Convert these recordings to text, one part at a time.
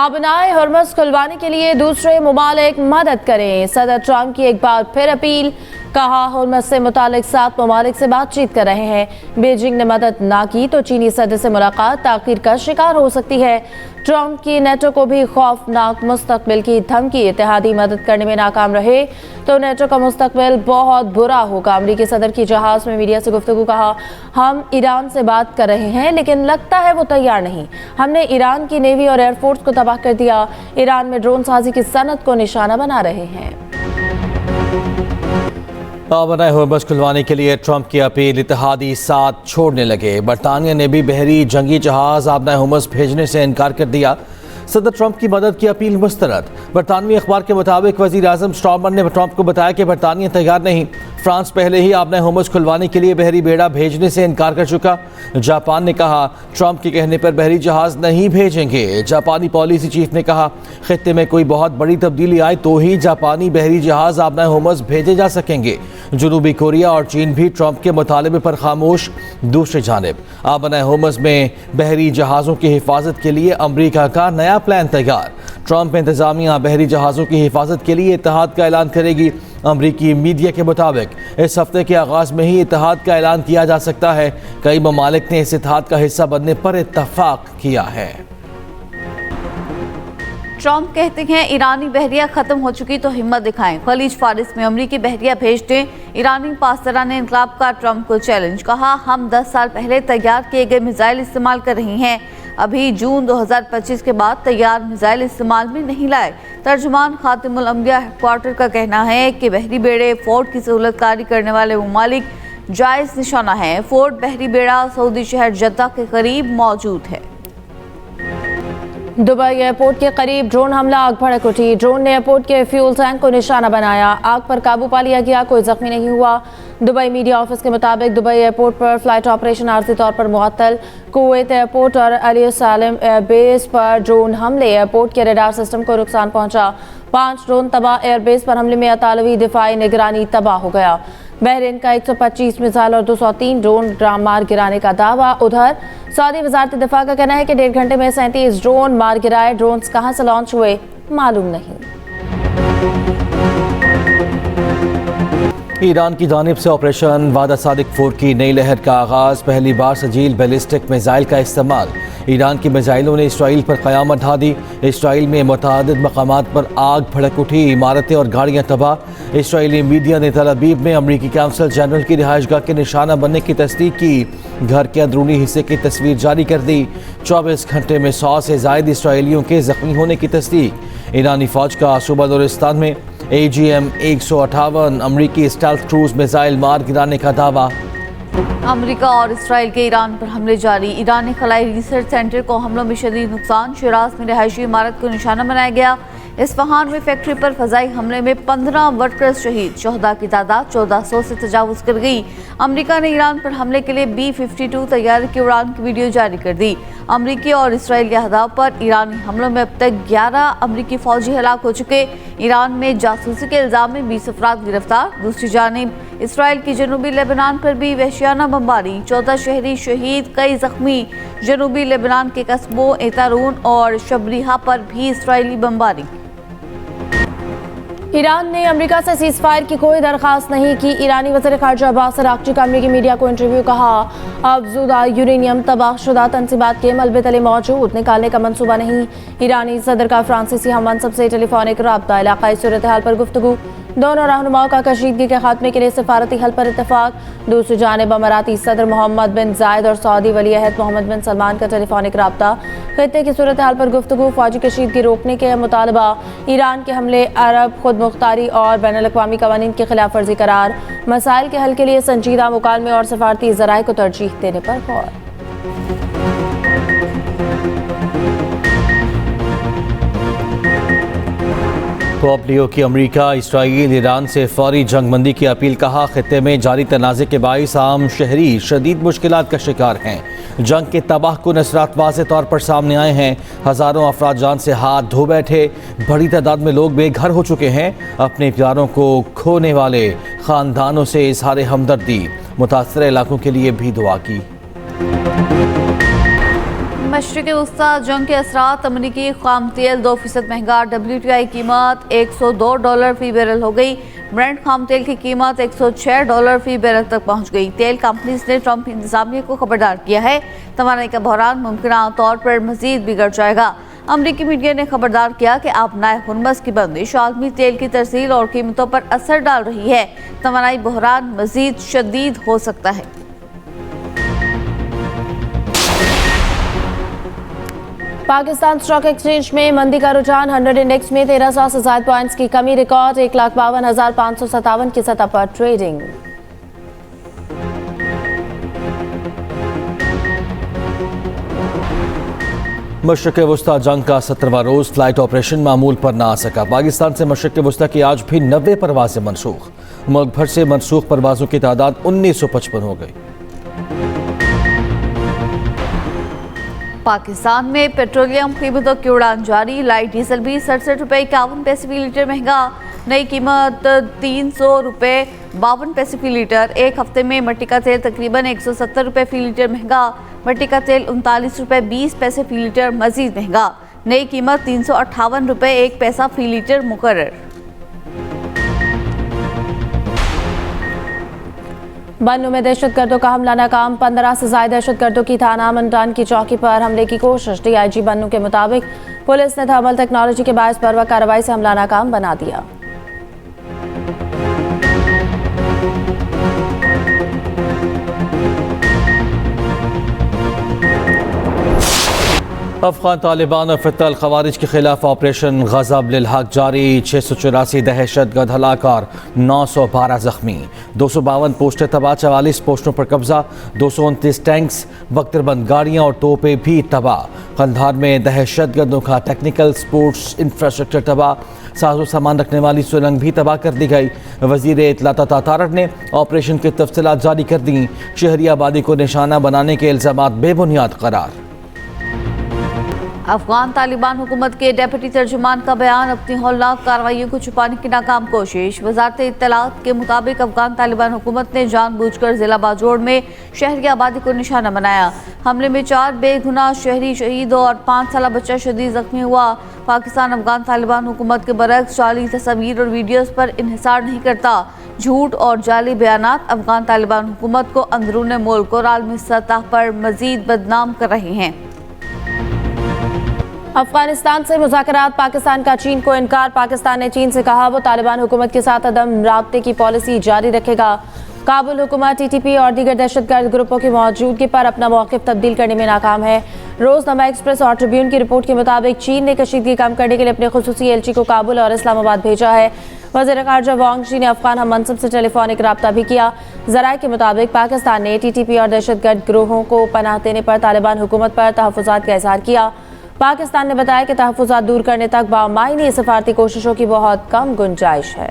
आबनाए Hermes खुलवाने के लिए दूसरे मुमालिक मदद करें। सदर ट्रंप की एक बार फिर अपील। कहा, हरमस से मुतालिक 7 मुमालिक से बातचीत कर रहे हैं। बीजिंग ने मदद ना की तो चीनी सदर से मुलाकात ताखीर का शिकार हो सकती है। ट्रंप की नेटो को भी खौफनाक मुस्तकबिल की धमकी। इत्तेहादी मदद करने में नाकाम रहे तो नेटो का मुस्तकबिल बहुत बुरा होगा। अमरीकी सदर की जहाज में मीडिया से गुफ्तगू। कहा, हम ईरान से बात कर रहे हैं लेकिन लगता है वो तैयार नहीं। हमने ईरान की नेवी और एयरफोर्स को तबाह कर दिया। ईरान में ड्रोन साजी की सनत को निशाना बना रहे हैं। आबनाए हरमस खुलवाने के लिए ट्रंप की अपील। इत्तेहादी साथ छोड़ने लगे। बरतानिया ने भी बहरी जंगी जहाज आबनाए हरमस भेजने से इनकार कर दिया। सदर ट्रंप की मदद की अपील मुस्तरद। बरतानवी अखबार के मुताबिक वज़ीर आज़म स्टॉर्मर ने ट्रंप को बताया कि बरतानिया तैयार नहीं। फ्रांस पहले ही आबनाए हरमस खुलवाने के लिए बहरी बेड़ा भेजने से इनकार कर चुका। जापान ने कहा, ट्रंप के कहने पर बहरी जहाज नहीं भेजेंगे। जापानी पॉलिसी चीफ ने कहा, खित्ते में कोई बहुत बड़ी तब्दीली आए तो ही जापानी बहरी जहाज आबनाए हरमस भेजे जा सकेंगे। जनूबी कोरिया और चीन भी ट्रंप के मुतालबे पर खामोश। दूसरी जानिब आबनाए हरमस में बहरी जहाज़ों की हिफाजत के लिए अमरीका का नया प्लान तैयार। ट्रंप इंतजामिया बहरी जहाज़ों की हिफाजत के लिए इत्तेहाद का ऐलान करेगी। अमरीकी मीडिया के मुताबिक इस हफ्ते के आगाज़ में ही इत्तेहाद का ऐलान किया जा सकता है। कई ममालिक ने इस इत्तेहाद का हिस्सा बनने पर इत्तफाक किया है। ट्रंप कहते हैं, ईरानी बहरिया खत्म हो चुकी तो हिम्मत दिखाएं। खलीज फारिस में अमरीकी बहरिया भेज दें। ईरानी पासदारा ने इनकलाब का ट्रंप को चैलेंज। कहा, हम 10 साल पहले तैयार किए गए मिसाइल इस्तेमाल कर रही हैं। अभी जून 2025 के बाद तैयार मिसाइल इस्तेमाल में नहीं लाए। तर्जुमान खातिमुल अंबिया हेडक्वार्टर का कहना है कि बहरी बेड़े फोर्ड की सहूलतकारी करने वाले ममालिक जायज़ निशाना है। फोर्ड बहरी बेड़ा सऊदी शहर जद्दा के करीब मौजूद है। दुबई एयरपोर्ट के करीब ड्रोन हमला, आग भड़क उठी। ड्रोन ने एयरपोर्ट के फ्यूल टैंक को निशाना बनाया। आग पर काबू पा लिया गया, कोई जख्मी नहीं हुआ। दुबई मीडिया ऑफिस के मुताबिक दुबई एयरपोर्ट पर फ्लाइट ऑपरेशन आर्जी तौर पर मुअत्तल। कुवैत एयरपोर्ट और अली सालिम एयरबेस पर ड्रोन हमले, एयरपोर्ट के रडार सिस्टम को नुकसान पहुंचा। 5 ड्रोन तबाह। एयरबेस पर हमले में अतालवी दिफाई निगरानी तबाह हो गया। बहरीन का 125 मिसाइल और 203 ड्रोन मार गिराने का दावा। उधर सऊदी वजारत दिफा का कहना है कि 1.5 घंटे में 37 ड्रोन मार गिराए। ड्रोन्स कहां से लॉन्च हुए मालूम नहीं। ईरान की जानिब से ऑपरेशन वादा सादिक 4 की नई लहर का आगाज़। पहली बार सजील बैलिस्टिक मिसाइल का इस्तेमाल। ईरान की मिसाइलों ने इसराइल पर क़यामत ढा दी। इसराइल में मुतअद्दिद मकामात पर आग भड़क उठी। इमारतें और गाड़ियाँ तबाह। इसराइली मीडिया ने तल अबीब में अमरीकी काउंसिल जनरल की रिहाइशगाह के निशाना बनने की तस्दीक की। घर के अंदरूनी हिस्से की तस्वीर जारी कर दी। 24 घंटे में 100 से ज़ायद इसराइलियों के ज़ख्मी होने की तस्दीक। ईरानी फ़ौज का सूबा बलोचिस्तान में AGM 158 अमरीकी स्टेल्थ क्रूज मिसाइल मार गिराने का दावा। अमेरिका और इसराइल के ईरान पर हमले जारी। ईरानी खलाई रिसर्च सेंटर को हमलों में शदीद नुकसान। शिराज में रिहायशी इमारत को निशाना बनाया गया। इस्फहान में फैक्ट्री पर फजाई हमले में 15 वर्कर्स शहीद। शहदा की तादाद 1400 से तजावुज़ कर गई। अमेरिका ने ईरान पर हमले के लिए B-52 तैयारी की उड़ान की वीडियो जारी कर दी। अमरीकी और इसराइली अहदाफ पर ईरानी हमलों में अब तक 11 अमरीकी फौजी हलाक हो चुके। ईरान में जासूसी के इल्ज़ाम में 20 अफराद गिरफ्तार। दूसरी जानिब इसराइल की जनूबी लेबनान पर भी वहशियाना बमबारी। 14 शहरी शहीद, कई जख्मी। जनूबी लेबनान के कस्बों एतारून और शबरीहा पर भी इसराइली बमबारी। ईरान ने अमेरिका से सीज़फायर की कोई दरख्वास्त नहीं की। ईरानी वज़ीर ख़ारिजा अब्बास अराग़ची का अमेरिकी मीडिया को इंटरव्यू। कहा, अफज़ुदा यूरेनियम तबाहशुदा तनसीबात के मलबे तले मौजूद, निकालने का मंसूबा नहीं। ईरानी सदर का फ्रांसीसी हम मनसब से टेलीफोनिक रब्ता। इलाक़ाई सूरत हाल पर गुफ्तगू। दोनों रहनुमाओं का कशीदगी के खात्मे के लिए सिफारती हल पर इत्तेफाक। दूसरी जानिब अमाराती सदर मोहम्मद बिन जायद और सऊदी वली अहद मोहम्मद बिन सलमान का टेलीफोनिक रब्ता। खित्ते की सूरत हाल पर गुफ्तगू। फौजी कशीदगी रोकने के मुतालबा। ईरान के हमले अरब खुद मुख्तारी और बैनुल अक़वामी क़वानीन की खिलाफ वर्जी करार। मसाइल के हल के लिए संजीदा मुकालमे और सफारती ज़राए को तरजीह देने पर गौर। पोम्पियो की अमरीका इसराइल ईरान से फौरी जंगबंदी की अपील। कहा, खित्ते में जारी तनाज़े के बाइस आम शहरी शदीद मुश्किलात का शिकार हैं। जंग के तबाह कुन असरात वाज़े तौर पर सामने आए हैं। हज़ारों अफराद जान से हाथ धो बैठे। बड़ी तादाद में लोग बेघर हो चुके हैं। अपने प्यारों को खोने वाले ख़ानदानों से इज़हार हमदर्दी। मुतासर इलाकों के लिए भी दुआ की। मशरिक़ वस्ता जंग के असरात अमरीकी खाम तेल 2% महंगा। WTI कीमत $102 फी बैरल हो गई। ब्रेंट खाम तेल की कीमत $106 फी बैरल तक पहुंच गई। तेल कंपनीज ने ट्रंप इंतजामिया को खबरदार किया है तवानाई का बहरान मुमकिन तौर पर मजीद बिगड़ जाएगा। अमरीकी मीडिया ने खबरदार किया कि आबनाए हुर्मस की बंदिश आलमी तेल की तरसील और कीमतों पर असर डाल रही है। तवानाई बहरान मजीद शदीद हो सकता है। पाकिस्तान स्टॉक एक्सचेंज में मंदी का रुझान 100 इंडेक्स में 1300 से ज्यादा पॉइंट्स की कमी रिकॉर्ड 1,52,557 की सतह पर ट्रेडिंग। मशरिक़ वस्ता जंग का 17वां रोज फ्लाइट ऑपरेशन मामूल पर ना आ सका। पाकिस्तान से मशरिक़ वस्ता की आज भी 90 परवाजें मनसूख। मुल्क भर से मनसूख परवाजों की तादाद 1955 हो गई। पाकिस्तान में पेट्रोलियम कीमतों की उड़ान जारी। लाइट डीजल भी 67 रुपये 51 पैसे फी लीटर महंगा। नई कीमत 300 रुपये 52 पैसे फी लीटर। एक हफ्ते में मट्टी का तेल तकरीबन 170 रुपये फी लीटर महंगा। मट्टी का तेल 39 रुपये 20 पैसे फी लीटर मजीद महंगा। नई कीमत 358 रुपये 1 पैसा फी लीटर मुकर्रर। बन्नू में दहशतगर्दों का हमला नाकाम। 15 से ज्यादा दहशतगर्दों की थाना मंडान की चौकी पर हमले की कोशिश। DIG बन्नू के मुताबिक पुलिस ने थर्मल टेक्नोलॉजी के बायस बर्वक कार्रवाई से हमला नाकाम बना दिया। अफगान तालिबान और फितल खवारिज के खिलाफ ऑपरेशन गज़ब लिल हक जारी। 684 दहशतगर्द हलाक और 912 जख्मी। 252 पोस्टें तबाह, 44 पोस्टों पर कब्जा। 229 टैंक्स, वक्तरबंद गाड़ियाँ और तोपें भी तबाह। कंधार में दहशतगर्दों का टेक्निकल स्पोर्ट्स इंफ्रास्ट्रक्चर तबाह। साजो सामान रखने वाली सुरंग भी तबाह कर दी गई। वज़ीर इत्तलात तारक ने ऑपरेशन की तफसीलात जारी कर दी। शहरी आबादी को निशाना बनाने के इल्ज़ामात बेबुनियाद करार। अफगान तालिबान हुकूमत के डेप्यूटी तर्जुमान का बयान। अपनी हौलनाक कार्रवाइयों को छुपाने की नाकाम कोशिश। वजारत इत्तलात के मुताबिक अफगान तालिबान हुकूमत ने जानबूझकर जिला बाजोड़ में शहरी आबादी को निशाना बनाया। हमले में 4 बेगुनाह शहरी शहीद और 5 साल बच्चा शदीद जख्मी हुआ। पाकिस्तान अफगान तालिबान हुकूमत के बरक्स जाली तस्वीर और वीडियोज़ पर इन्हिसार नहीं करता। झूठ और जाली बयानात अफगान तालिबान हुकूमत को अंदरून मुल्क और आलमी सतह पर मजीद बदनाम कर रहे हैं। अफगानिस्तान से मुज़ाकरात, पाकिस्तान का चीन को इनकार। पाकिस्तान ने चीन से कहा वो तालिबान हुकूमत के साथ अदम राब्ते की पॉलिसी जारी रखेगा। काबुल हुकूमत TTP और दीगर दहशतगर्द ग्रुपों की मौजूदगी पर अपना मौक़िफ़ तब्दील करने में नाकाम है। रोज़नामा एक्सप्रेस और ट्रिब्यून की रिपोर्ट के मुताबिक चीन ने कशीदगी कम करने के लिए अपने खुसूसी LG को काबुल और इस्लामाबाद भेजा है। वज़ीर ख़ारजा वांग शी ने अफगान हम मनसब से टेलीफोनिक रब्ता भी किया। ज़राए के मुताबिक पाकिस्तान ने TTP और दहशतगर्द गिरोहों को पनाह देने पर तालिबान हुकूमत पर तहफ़्फ़ुज़ात का इज़हार किया। पाकिस्तान ने बताया कि तहफ़्फ़ुज़ात दूर करने तक बामायनी सफारती कोशिशों की बहुत कम गुंजाइश है।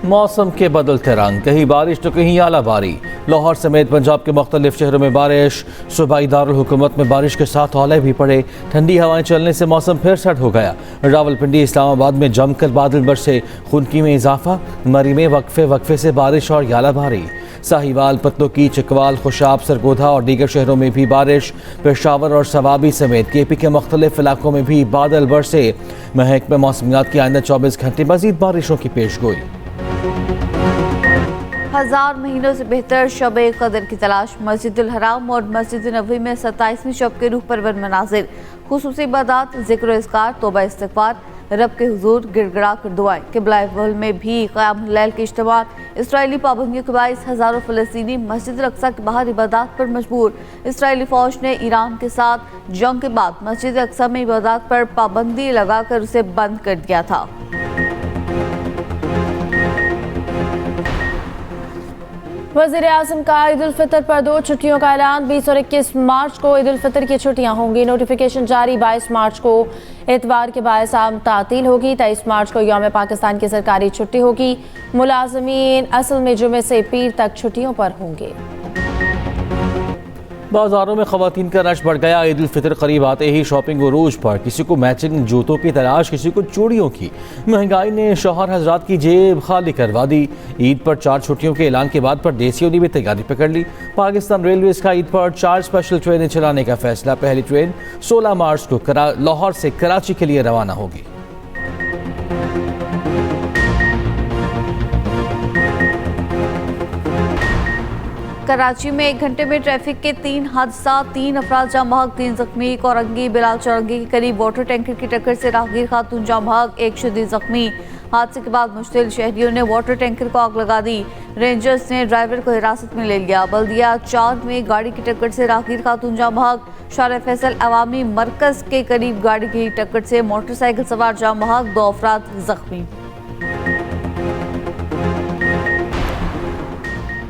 मौसम के बदलते रंग, कहीं बारिश तो कहीं आलाबारी। लाहौर समेत पंजाब के मुख्तलिफ शहरों में बारिश। सूबाई दारुल हुकूमत में बारिश के साथ ओले भी पड़े। ठंडी हवाएं चलने से मौसम फिर सर्द हो गया। रावलपिंडी इस्लामाबाद में जमकर बादल बरसे, खुनकी में इजाफा। मरी में वक्फे वक्फे से बारिश और आलाबारी। साहिवाल, पतलुकी, चिकवाल, खुशाब, सरगोधा और दीगर शहरों में भी बारिश। पेशावर और सवाबी समेत KP के मुख्तलिफ इलाकों में भी बादल बरसे। महकमा मौसमियात की आइंदा 24 घंटे मजीद बारिशों की पेशगोई। 1000 महीनों से बेहतर शब-ए कदर की तलाश। मस्जिदुल हराम और मस्जिद नबवी में 27वीं शब के रूह परवर मनाजिर। खुसूसी इबादत, ज़िक्र व इज़कार, तौबा इस्तिग़फ़ार, रब के हुजूर गिड़गिड़ा कर दुआएं। क़िबला अव्वल में भी क़यामुल लैल के इज्तिमा। इसराइली पाबंदियों के बाइस हज़ारों फ़लस्तीनी मस्जिद अक़सा के बाहर इबादत पर मजबूर। इसराइली फ़ौज ने ईरान के साथ जंग के बाद मस्जिद अक़सा में इबादत पर पाबंदी लगाकर उसे बंद कर दिया था। वज़ीर आज़म का ईद उल फितर पर 2 छुट्टियों का ऐलान। 20 और 21 मार्च को ईद उल फितर की छुट्टियां होंगी। नोटिफिकेशन जारी। 22 मार्च को इतवार के बायस आम तातील होगी। 23 मार्च को यौम पाकिस्तान की सरकारी छुट्टी होगी। मुलाजमीन असल में जुमे से पीर तक छुट्टियों पर होंगे। बाजारों में खवातीन का रश बढ़ गया। ईद उल फितर करीब आते ही शॉपिंग उरूज पर, किसी को मैचिंग जूतों की तलाश, किसी को चूड़ियों की। महंगाई ने शौहर हजरात की जेब खाली करवा दी। ईद पर 4 छुट्टियों के ऐलान के बाद परदेसियों ने भी तैयारी पकड़ ली। पाकिस्तान रेलवेज का ईद पर 4 स्पेशल ट्रेनें चलाने का फैसला। पहली ट्रेन 16 मार्च को लाहौर से कराची के लिए रवाना होगी। कराची में 1 घंटे में ट्रैफिक के 3 हादसा, 3 अफराद जाँ बहक, 3 जख्मी। कोरंगी बिलाल चौरंगी के करीब वाटर टैंकर की टक्कर से राहगीर खातून जाँ बहक, 1 शदीद जख्मी। हादसे के बाद मुश्तिल शहरियों ने वाटर टैंकर को आग लगा दी। रेंजर्स ने ड्राइवर को हिरासत में ले लिया। बल्दिया 4 में गाड़ी की टक्कर से राहगीर खातून जाँ बहक। शार फैसल अवामी मरकज के करीब गाड़ी की टक्कर से मोटरसाइकिल सवार जाँ बहक, 2 अफराद जख्मी।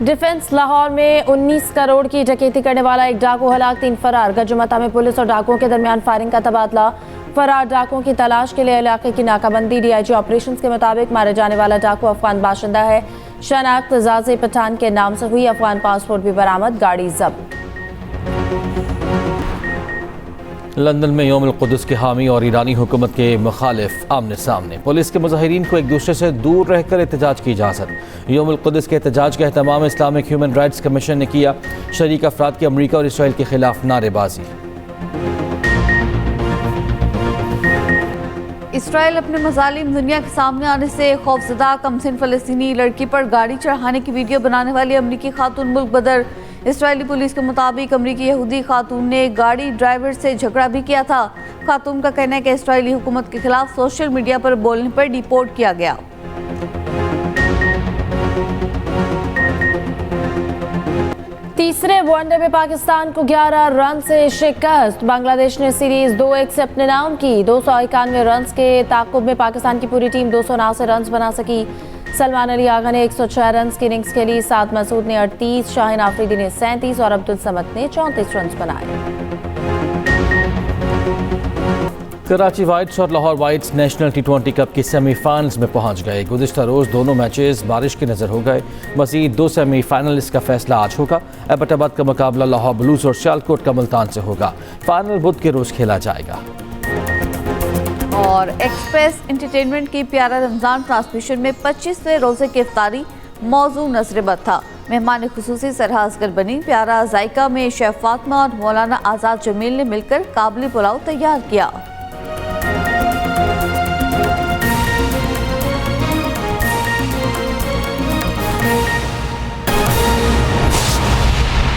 डिफेंस लाहौर में 19 करोड़ की डकैती करने वाला एक डाकू हलाक, 3 फरार। गजुमता में पुलिस और डाकुओं के दरमियान फायरिंग का तबादला। फरार डाकुओं की तलाश के लिए इलाके की नाकाबंदी। डीआईजी ऑपरेशंस के मुताबिक मारे जाने वाला डाकू अफगान बाशिंदा है। शनाख्त जाज़े पठान के नाम से हुई। अफगान पासपोर्ट भी बरामद, गाड़ी जब्त। लंदन में यौम अल कुद्स के हामी और ईरानी हुकूमत के मुखालिफ आमने सामने। पुलिस के मुजाहिरीन को एक दूसरे से दूर रहकर एहतजाज की इजाज़त। यौम अल कुद्स के एहतजाज का एहतमाम इस्लामिक ह्यूमन राइट्स कमीशन ने किया। शरीक अफराद की अमरीका और इसराइल के खिलाफ नारेबाजी। इसराइल अपने मजालिम दुनिया के सामने आने से खौफजदा, कमसिन फ़लस्तीनी लड़की पर गाड़ी चढ़ाने की वीडियो बनाने वाली अमरीकी खातून मुल्क बदर। इसराइली पुलिस के मुताबिक अमरीकी यहूदी खातून ने गाड़ी ड्राइवर से झगड़ा भी किया था। खातून का कहना है कि इसराइली हुकूमत के खिलाफ सोशल मीडिया पर बोलने पर डिपोर्ट किया गया। तीसरे वनडे में पाकिस्तान को 11 रन से शिकस्त। बांग्लादेश ने सीरीज 2-1 से अपने नाम की। 291 रन के ताकुब में पाकिस्तान की पूरी टीम 279 रन बना सकी। सलमान अली आगा ने 106 रन की इनिंग्स खेली। साद मसूद ने 38, शाहिन आफरीदी ने 37 और अब्दुल समद ने 34 रन बनाए। कराची वाइट्स और Lahore whites national T20 cup की सेमीफाइनल्स में पहुंच गए। गुज़िश्ता रोज़ दोनों मैचेस बारिश की नज़र हो गए। मज़ीद 2 सेमीफाइनलिस्ट का फैसला आज होगा। एबटाबाद का मुकाबला लाहौर ब्लूज और सियालकोट का मुल्तान से होगा। फाइनल बुध के रोज़ खेला जाएगा। और एक्सप्रेस एंटरटेनमेंट की प्यारा रमज़ान ट्रांसमिशन में 25वें रोज़े की इफ्तारी मौजू नज़र-ए-बद था। मेहमान खुसूसी सरहा असगर बनी। प्यारा जायका में शेफ फातिमा और मौलाना आज़ाद जमील ने मिलकर काबली पुलाव तैयार किया।